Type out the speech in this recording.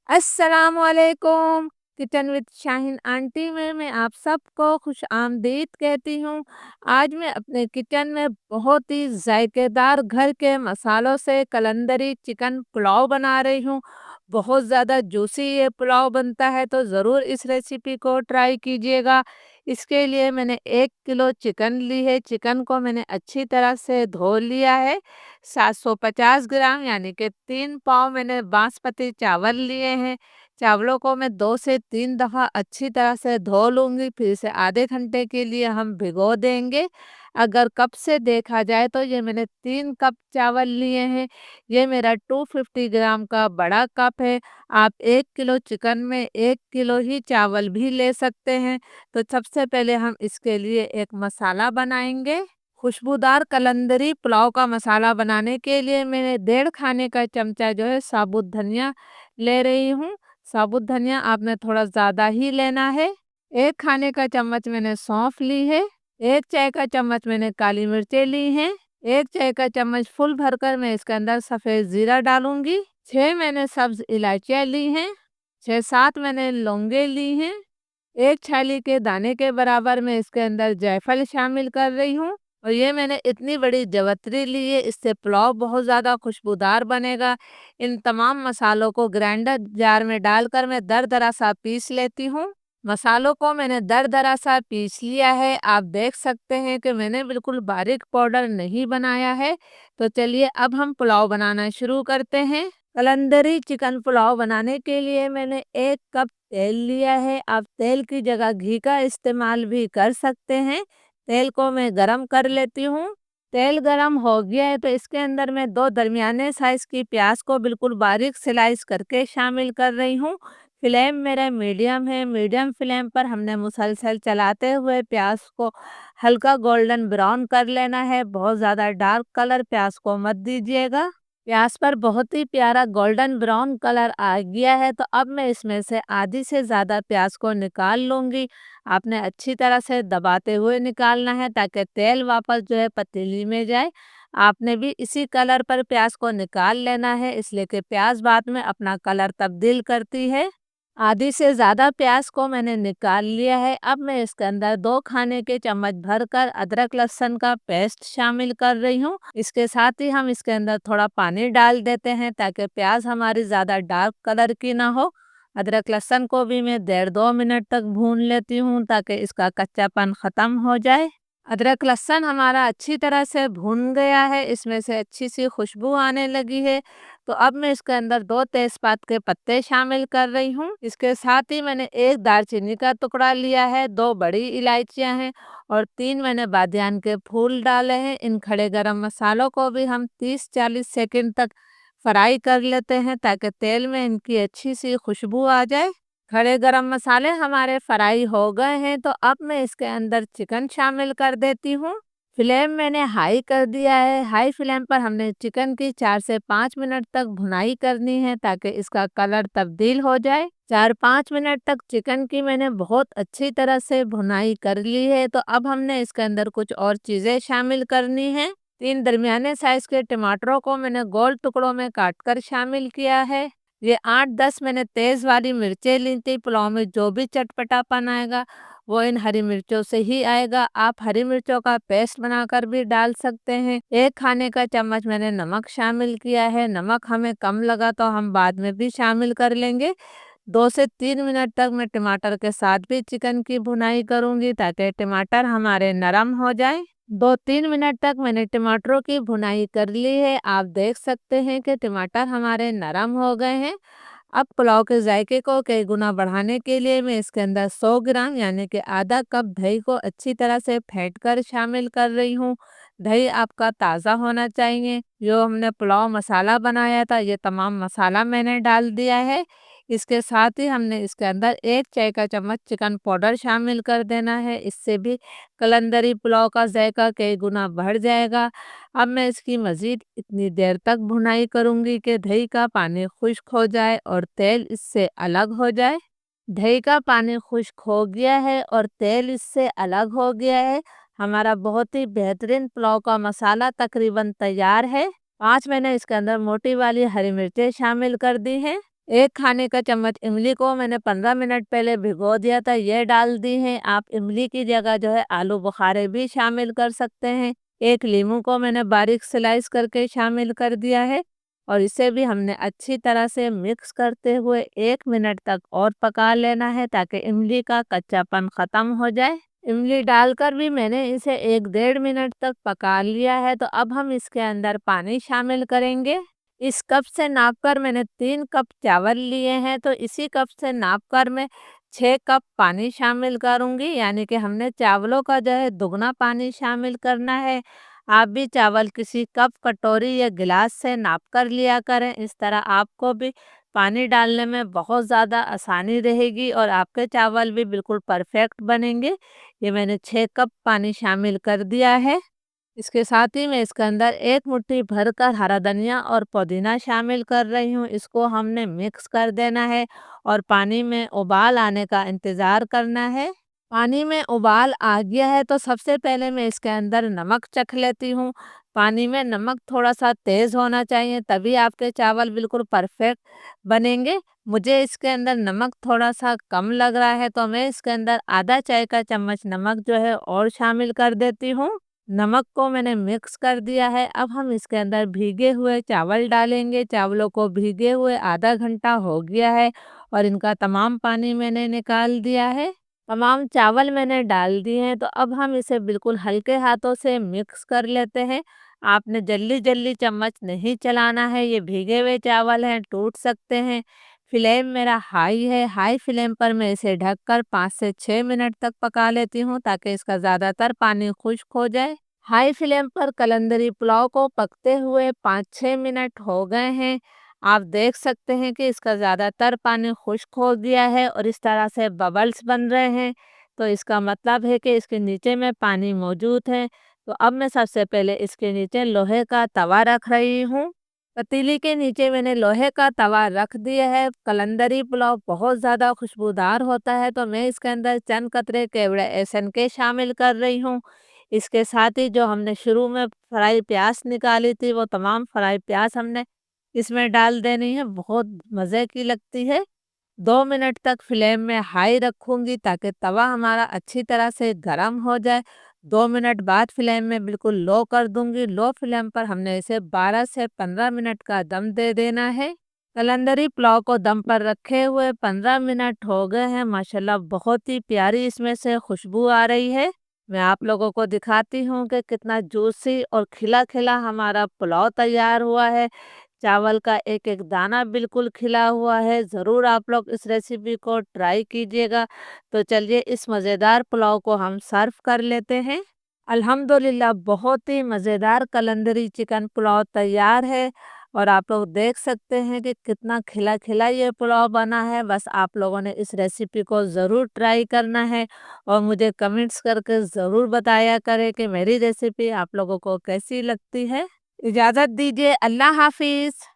अस्सलाम वालेकुम। Kitchen with Shaheen aunty में मैं आप सबको खुश आमदीद कहती हूँ। आज मैं अपने किचन में बहुत ही जायकेदार घर के मसालों से कलंदरी चिकन पुलाव बना रही हूँ। बहुत ज़्यादा जूसी ये पुलाव बनता है, तो ज़रूर इस रेसिपी को ट्राई कीजिएगा। इसके लिए मैंने 1 किलो चिकन ली है। चिकन को मैंने अच्छी तरह से धो लिया है। 750 ग्राम यानी कि 3 पाव मैंने बासमती चावल लिए हैं। चावलों को मैं 2 से 3 दफ़ा अच्छी तरह से धो लूँगी, फिर इसे आधे घंटे के लिए हम भिगो देंगे। अगर कप से देखा जाए तो ये मैंने 3 कप चावल लिए हैं। ये मेरा 250 ग्राम का बड़ा कप है। आप 1 किलो चिकन में 1 किलो ही चावल भी ले सकते हैं। तो सबसे पहले हम इसके लिए एक मसाला बनाएंगे। खुशबूदार कलंदरी पुलाव का मसाला बनाने के लिए मैंने 1.5 खाने का चमचा जो है साबुत धनिया ले रही हूँ। साबुत धनिया आपने थोड़ा ज़्यादा ही लेना है। 1 खाने का चम्मच मैंने सौंफ ली है। 1 चाय का चम्मच मैंने काली मिर्चें ली हैं। 1 चाय का चम्मच फुल भरकर मैं इसके अंदर सफ़ेद ज़ीरा डालूंगी। 6 मैंने सब्ज इलायचियाँ ली हैं। 6-7 मैंने लौंगे ली हैं। 1 छाली के दाने के बराबर मैं इसके अंदर जायफल शामिल कर रही हूँ। और ये मैंने इतनी बड़ी जवतरी ली है, इससे पुलाव बहुत ज़्यादा खुशबूदार बनेगा। इन तमाम मसालों को ग्राइंडर जार में डालकर मैं दरदरा सा पीस लेती हूँ। मसालों को मैंने दरदरा सा पीस लिया है। आप देख सकते हैं कि मैंने बिल्कुल बारीक पाउडर नहीं बनाया है। तो चलिए अब हम पुलाव बनाना शुरू करते हैं। कलंदरी चिकन पुलाव बनाने के लिए मैंने 1 कप तेल लिया है। आप तेल की जगह घी का इस्तेमाल भी कर सकते हैं। तेल को मैं गरम कर लेती हूँ। तेल गरम हो गया है तो इसके अंदर मैं 2 दरमियाने साइज़ की प्याज को बिल्कुल बारीक स्लाइस करके शामिल कर रही हूँ। फ्लेम मेरा मीडियम है। मीडियम फ्लेम पर हमने मुसलसल चलाते हुए प्याज को हल्का गोल्डन ब्राउन कर लेना है। बहुत ज़्यादा डार्क कलर प्याज को मत दीजिएगा। प्याज पर बहुत ही प्यारा गोल्डन ब्राउन कलर आ गया है, तो अब मैं इसमें से आधी से ज़्यादा प्याज को निकाल लूँगी। आपने अच्छी तरह से दबाते हुए निकालना है ताकि तेल वापस जो है पतीली में जाए। आपने भी इसी कलर पर प्याज को निकाल लेना है, इसलिए कि प्याज बाद में अपना कलर तब्दील करती है। आधी से ज़्यादा प्याज को मैंने निकाल लिया है। अब मैं इसके अंदर 2 खाने के चम्मच भरकर अदरक लहसुन का पेस्ट शामिल कर रही हूँ। इसके साथ ही हम इसके अंदर थोड़ा पानी डाल देते हैं ताकि प्याज हमारी ज़्यादा डार्क कलर की ना हो। अदरक लहसुन को भी मैं 1.5 2 मिनट तक भून लेती हूँ ताकि इसका कच्चापन ख़त्म हो जाए। अदरक लहसुन हमारा अच्छी तरह से भून गया है, इसमें से अच्छी सी खुशबू आने लगी है। तो अब मैं इसके अंदर 2 तेज़पात के पत्ते शामिल कर रही हूँ। इसके साथ ही मैंने 1 दालचीनी का टुकड़ा लिया है, 2 बड़ी इलायचियाँ हैं और 3 मैंने बादियान के फूल डाले हैं। इन खड़े गरम मसालों को भी हम 30-40 सेकंड तक फ्राई कर लेते हैं ताकि तेल में इनकी अच्छी सी खुशबू आ जाए। खड़े गरम मसाले हमारे फ्राई हो गए हैं, तो अब मैं इसके अंदर चिकन शामिल कर देती हूँ। फ्लेम मैंने हाई कर दिया है। हाई फ्लेम पर हमने चिकन की 4 से 5 मिनट तक भुनाई करनी है ताकि इसका कलर तब्दील हो जाए। 4-5 मिनट तक चिकन की मैंने बहुत अच्छी तरह से भुनाई कर ली है। तो अब हमने इसके अंदर कुछ और चीज़ें शामिल करनी हैं। 3 दरमियाने साइज़ के टमाटरों को मैंने गोल टुकड़ों में काट कर शामिल किया है। ये 8-10 मैंने तेज़ वाली मिर्चें ली थी। पुलाव में जो भी चटपटापन आएगा वो इन हरी मिर्चों से ही आएगा। आप हरी मिर्चों का पेस्ट बनाकर भी डाल सकते हैं। 1 खाने का चम्मच मैंने नमक शामिल किया है। नमक हमें कम लगा तो हम बाद में भी शामिल कर लेंगे। 2 से 3 मिनट तक मैं टमाटर के साथ भी चिकन की भुनाई करूंगी ताकि टमाटर हमारे नरम हो जाए। 2-3 मिनट तक मैंने टमाटरों की भुनाई कर ली है। आप देख सकते हैं कि टमाटर हमारे नरम हो गए हैं। अब पुलाव के जायके को कई गुना बढ़ाने के लिए मैं इसके अंदर 100 ग्राम यानी कि आधा कप दही को अच्छी तरह से फेंट कर शामिल कर रही हूँ। दही आपका ताज़ा होना चाहिए। जो हमने पुलाव मसाला बनाया था, ये तमाम मसाला मैंने डाल दिया है। इसके साथ ही हमने इसके अंदर 1 चाय का चम्मच चिकन पाउडर शामिल कर देना है। इससे भी कलंदरी पुलाव का जायका कई गुना बढ़ जाएगा। अब मैं इसकी मज़ीद इतनी देर तक भुनाई करूँगी कि दही का पानी खुश्क हो जाए और तेल इससे अलग हो जाए। दही का पानी खुश्क हो गया है और तेल इससे अलग हो गया है। हमारा बहुत ही बेहतरीन पुलाव का मसाला तकरीबन तैयार है। 5 मैंने इसके अंदर मोटी वाली हरी मिर्चें शामिल कर दी हैं। 1 खाने का चम्मच इमली को मैंने 15 मिनट पहले भिगो दिया था, ये डाल दी हैं। आप इमली की जगह जो है आलू बुखारे भी शामिल कर सकते हैं। 1 लीमू को मैंने बारीक स्लाइस करके शामिल कर दिया है और इसे भी हमने अच्छी तरह से मिक्स करते हुए 1 मिनट तक और पका लेना है ताकि इमली का कच्चापन ख़त्म हो जाए। इमली डालकर भी मैंने इसे 1 डेढ़ मिनट तक पका लिया है, तो अब हम इसके अंदर पानी शामिल करेंगे। इस कप से नापकर मैंने 3 कप चावल लिए हैं, तो इसी कप से नापकर मैं 6 कप पानी शामिल करूँगी, यानी कि हमने चावलों का जो है दुगना पानी शामिल करना है। आप भी चावल किसी कप, कटोरी या गिलास से नाप कर लिया करें, इस तरह आपको भी पानी डालने में बहुत ज़्यादा आसानी रहेगी और आपके चावल भी बिल्कुल परफेक्ट बनेंगे। ये मैंने 6 कप पानी शामिल कर दिया है। इसके साथ ही मैं इसके अंदर 1 मुट्ठी भरकर हरा धनिया और पुदीना शामिल कर रही हूँ। इसको हमने मिक्स कर देना है और पानी में उबाल आने का इंतज़ार करना है। पानी में उबाल आ गया है, तो सबसे पहले मैं इसके अंदर नमक चख लेती हूँ। पानी में नमक थोड़ा-सा तेज़ होना चाहिए, तभी आपके चावल बिल्कुल परफेक्ट बनेंगे। मुझे इसके अंदर नमक थोड़ा-सा कम लग रहा है, तो मैं इसके अंदर आधा चाय का चम्मच नमक जो है और शामिल कर देती हूँ। नमक को मैंने मिक्स कर दिया है। अब हम इसके अंदर भीगे हुए चावल डालेंगे। चावलों को भीगे हुए आधा घंटा हो गया है और इनका तमाम पानी मैंने निकाल दिया है। तमाम चावल मैंने डाल दिए हैं, तो अब हम इसे बिल्कुल हल्के हाथों से मिक्स कर लेते हैं। आपने जल्दी-जल्दी चम्मच नहीं चलाना है, ये भीगे हुए चावल हैं, टूट सकते हैं। फ्लेम मेरा हाई है, हाई फ्लेम पर मैं इसे ढककर 5 से 6 मिनट तक पका लेती हूँ ताकि इसका ज़्यादातर पानी खुश्क हो जाए। हाई फ्लेम पर कलंदरी पुलाव को पकते हुए 5-6 मिनट हो गए हैं। आप देख सकते हैं कि इसका ज़्यादातर पानी खुश्क हो गया है और इस तरह से बबल्स बन रहे हैं, तो इसका मतलब है कि इसके नीचे में पानी मौजूद है। तो अब मैं सबसे पहले इसके नीचे लोहे का तवा रख रही हूँ। पतीली के नीचे मैंने लोहे का तवा रख दिया है। कलंदरी पुलाव बहुत ज़्यादा खुशबूदार होता है, तो मैं इसके अंदर चंद कतरे केवड़े एहसन के शामिल कर रही हूँ। इसके साथ ही जो हमने शुरू में फ्राई प्याज निकाली थी, वो तमाम फ्राई प्याज हमने इसमें डाल देनी है, बहुत मज़े की लगती है। 2 मिनट तक फ्लेम में हाई रखूँगी ताकि तवा हमारा अच्छी तरह से गरम हो जाए। 2 मिनट बाद फ्लेम में बिल्कुल लो कर दूँगी। लो फ्लेम पर हमने इसे 12 से 15 मिनट का दम दे देना है। कलंदरी पुलाव को दम पर रखे हुए 15 मिनट हो गए हैं। माशाल्लाह बहुत ही प्यारी इसमें से खुशबू आ रही है। मैं आप लोगों को दिखाती हूँ कि कितना जूसी और खिला-खिला हमारा पुलाव तैयार हुआ है। चावल का एक-एक दाना बिल्कुल खिला हुआ है। ज़रूर आप लोग इस रेसिपी को ट्राई कीजिएगा। तो चलिए इस मज़ेदार पुलाव को हम सर्व कर लेते हैं। अल्हम्दुलिल्लाह बहुत ही मज़ेदार कलंदरी चिकन पुलाव तैयार है और आप लोग देख सकते हैं कि कितना खिला-खिला ये पुलाव बना है। बस आप लोगों ने इस रेसिपी को ज़रूर ट्राई करना है और मुझे कमेंट्स करके ज़रूर बताया करें कि मेरी रेसिपी आप लोगों को कैसी लगती है। इजाज़त दीजिए, अल्लाह हाफ़िज़।